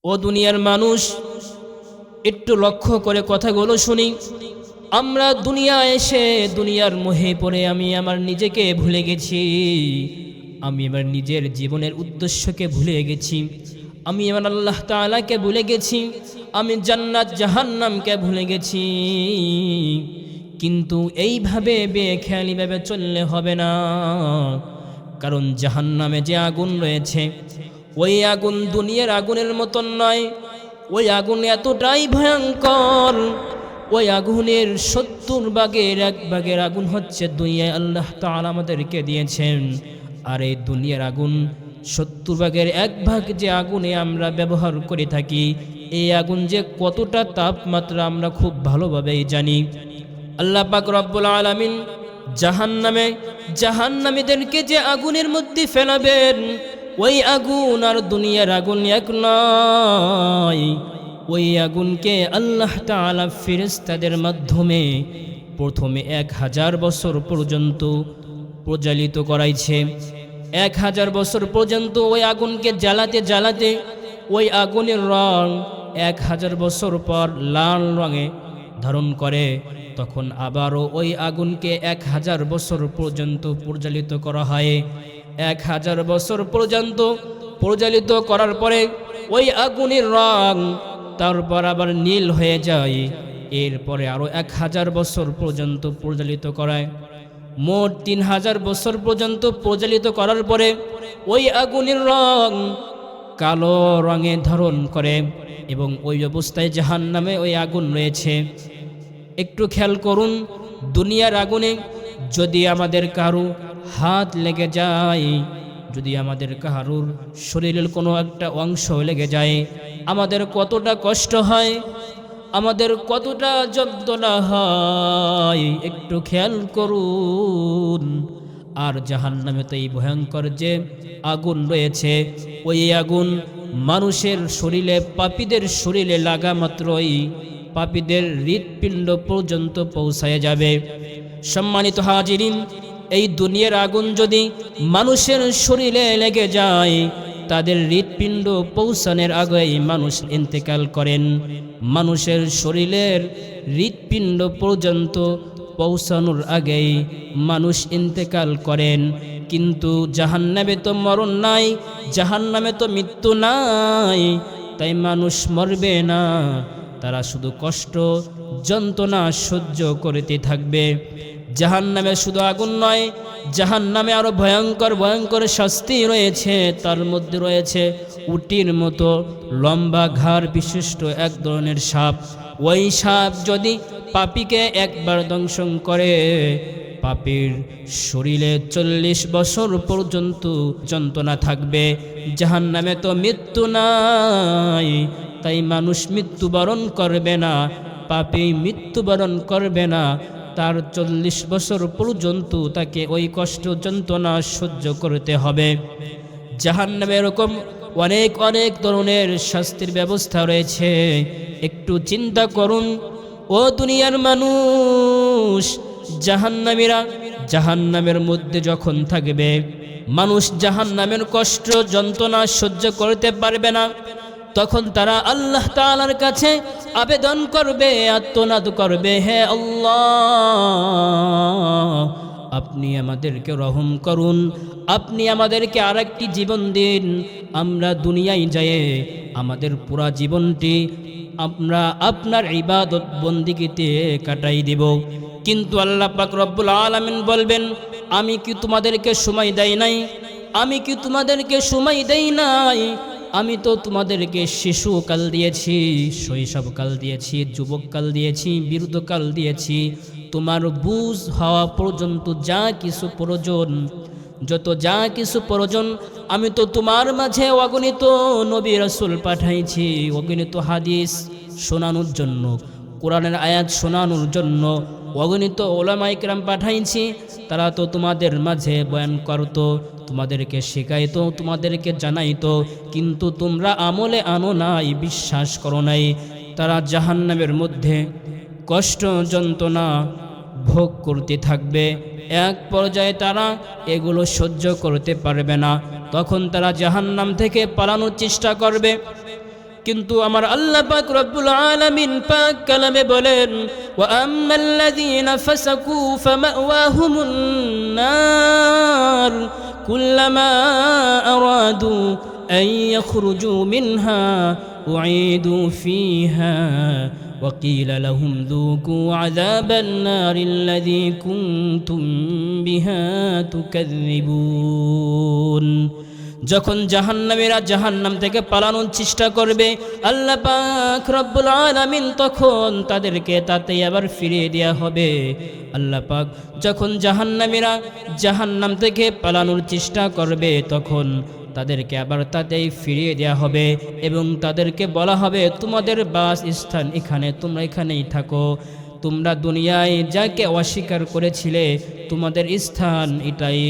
ও দুনিয়ার মানুষ, একটু লক্ষ্য করে কথাগুলো শুনি। আমরা দুনিয়া এসে দুনিয়ার মোহে পড়ে আমি আমার নিজেকে ভুলে গেছি। আমি আমার নিজের জীবনের উদ্দেশ্যকে ভুলে গেছি। আমি আমার আল্লাহ তাআলাকে ভুলে গেছি। আমি জান্নাত জাহান্নামকে ভুলে গেছি। কিন্তু এইভাবে বেখেয়ালিভাবে চললে হবে না। কারণ জাহান্নামে যে আগুন রয়েছে, ওই আগুন দুনিয়ার আগুনের মতন নয়। ওই আগুন এতটাই ভয়ঙ্কর, ওই আগুনের 70 ভাগের 1 ভাগের আগুন হচ্ছে দুনিয়ায় আল্লাহ তাআলা আমাদেরকে দিয়েছেন। আর এই দুনিয়ার আগুন 70 ভাগের 1 ভাগ যে আগুনে আমরা ব্যবহার করে থাকি, এই আগুন যে কতটা তাপমাত্রা আমরা খুব ভালোভাবেই জানি। আল্লাহ পাক রব্বুল আলামিন জাহান্নামীদেরকে যে আগুনের মধ্যে ফেলাবেন, ওই আগুন আর দুনিয়ার আগুন এক নয়। ওই আগুনকে আল্লাহ তাআলা ফেরেশতাদের মাধ্যমে প্রথমে 1000 বছর পর্যন্ত প্রজ্বালিত করাইছে। 1000 বছর পর্যন্ত ওই আগুনকে জ্বালাতে জ্বালাতে ওই আগুনের রং 1000 বছর পর লাল রঙে ধারণ করে। তখন আবারও ওই আগুনকে 1000 বছর পর্যন্ত প্রজ্বালিত করা হয়। 1000 বছর পর্যন্ত প্রজ্বালিত করার পরে ওই আগুনের রং তারপর আবার নীল হয়ে যায়। এরপরে আরও 1000 বছর পর্যন্ত প্রজ্বালিত করায়। মোট 3000 বছর পর্যন্ত প্রজ্বালিত করার পরে ওই আগুনের রং কালো রঙে ধারণ করে এবং ওই অবস্থায় জাহান্নামে ওই আগুন রয়েছে। একটু খেয়াল করুন, দুনিয়ার আগুনে যদি আমাদের কারো হাত লেগে যায়, যদি আমাদের কারুর শরীরের কোনো একটা অংশ লেগে যায়, আমাদের কতটা কষ্ট হয়, আমাদের কতটা যন্ত্রণা হয়, একটু খেয়াল করুন। আর জাহান্নামে তো এই ভয়ঙ্কর যে আগুন রয়েছে, ওই আগুন মানুষের শরীরে, পাপীদের শরীরে লাগা মাত্রই পাপীদের হৃৎপিণ্ড পর্যন্ত পৌঁছায় যাবে। সম্মানিত হাজিরিন, এই দুনিয়ার আগুন যদি মানুষের শরীরে লেগে যায়, তাদের হৃৎপিণ্ড পৌঁছানোর আগেই মানুষ ইন্তেকাল করেন। মানুষের শরীরের হৃৎপিণ্ড পর্যন্ত পৌঁছানোর আগেই মানুষ ইন্তেকাল করেন। কিন্তু জাহান্নামে তো মরণ নাই, জাহান্নামে তো মৃত্যু নাই, তাই মানুষ মরবে না। তারা শুধু কষ্ট যন্ত্রণা সহ্য করতে থাকবে। জাহান্নামে শুধু আগুন নয়, জাহান্নামে আরো ভয়ঙ্কর ভয়ঙ্কর শাস্তি রয়েছে। তার মধ্যে রয়েছে উটির মতো লম্বা ঘাড় বিশিষ্ট এক ধরনের সাপ। ওই সাপ যদি পাপীকে একবার দংশন করে, পাপীর শরীরে 40 বছর পর্যন্ত যন্ত্রণা থাকবে। জাহান্নামে তো মৃত্যু নাই, তাই মানুষ মৃত্যুবরণ করবে না, পাপী মৃত্যুবরণ করবে না। তার 40 বছর পর্যন্ত তাকে ওই কষ্ট যন্ত্রণা সহ্য করতে হবে। জাহান্নামে এরকম অনেক অনেক ধরনের শাস্তির ব্যবস্থা রয়েছে। একটু চিন্তা করুন ও দুনিয়ার মানুষ, জাহান্নামীরা জাহান্নামের মধ্যে যখন থাকবে, মানুষ জাহান্নামের কষ্ট যন্ত্রণা সহ্য করতে পারবে না। তখন তারা আল্লাহ তাআলার কাছে আবেদন করবে, আর্তনাদ করবে, হে আল্লাহ, আপনি আমাদেরকে রহম করুন, আপনি আমাদেরকে আরেকটি জীবন দিন। আমরা দুনিয়ায় যাই আমাদের পুরা জীবনটি আমরা আপনার ইবাদত বন্দিগিতে কাটাই দিব। কিন্তু আল্লাহ পাক রব্বুল আলামিন বলবেন, আমি কি তোমাদেরকে সময় দেই নাই? আমি কি তোমাদেরকে সময় দেই নাই? আমি তো তোমাদেরকে শিশুকাল দিয়েছি, শৈশবকাল দিয়েছি, যুবককাল দিয়েছি, বৃদ্ধকাল দিয়েছি। তোমার বুঝ হওয়া পর্যন্ত যা কিছু প্রয়োজন, যা কিছু প্রয়োজন, আমি তো তোমার মাঝে অগণিত নবী রাসূল পাঠাইছি, অগণিত হাদিস শোনানোর জন্য, কোরআনের আয়াত শোনানোর জন্য অগণিত ওলামায়ে কেরাম পাঠাইছি। তারা তো তোমাদের মাঝে বয়ান করতো, তোমাদেরকে শেখাইতো, তোমাদেরকে জানাইতো, কিন্তু তোমরা আমলে আনো নাই, বিশ্বাস করো নাই। তারা জাহান্নামের মধ্যে কষ্ট যন্ত্রণা ভোগ করতে থাকবে। এক পর্যায়ে তারা এগুলো সহ্য করতে পারবে না, তখন তারা জাহান্নাম থেকে পালানোর চেষ্টা করবে। কিন্তু আমার আল্লাহ পাক রব্বুল আলামিন পাক কালামে বলেন, ওয়া আম্মাল্লাযীনা ফাসাকু ফামাওয়াহুমুন নার কুল্লামা আরাদু আন ইয়াখরুজু মিনহা উঈদু ফিহা وقيل لهم ذوقوا عذاب النار الذي كنتم بها تكذبون। যখন জাহান্নামীরা জাহান্নাম থেকে পালানোর চেষ্টা করবে, আল্লাহ পাক রব্বুল আলামিন তখন তাদেরকে তাতেই আবার ফিরিয়ে দেওয়া হবে। আল্লাহ পাক যখন জাহান্নামীরা জাহান্নাম থেকে পালানোর চেষ্টা করবে, তখন তাদেরকে আবার তাতেই ফিরিয়ে দেওয়া হবে এবং তাদেরকে বলা হবে, তোমাদের বাস স্থান এখানে, তোমরা এখানেই থাকো। তোমরা দুনিয়ায় যাকে অস্বীকার করেছিলে তোমাদের স্থান এটাই।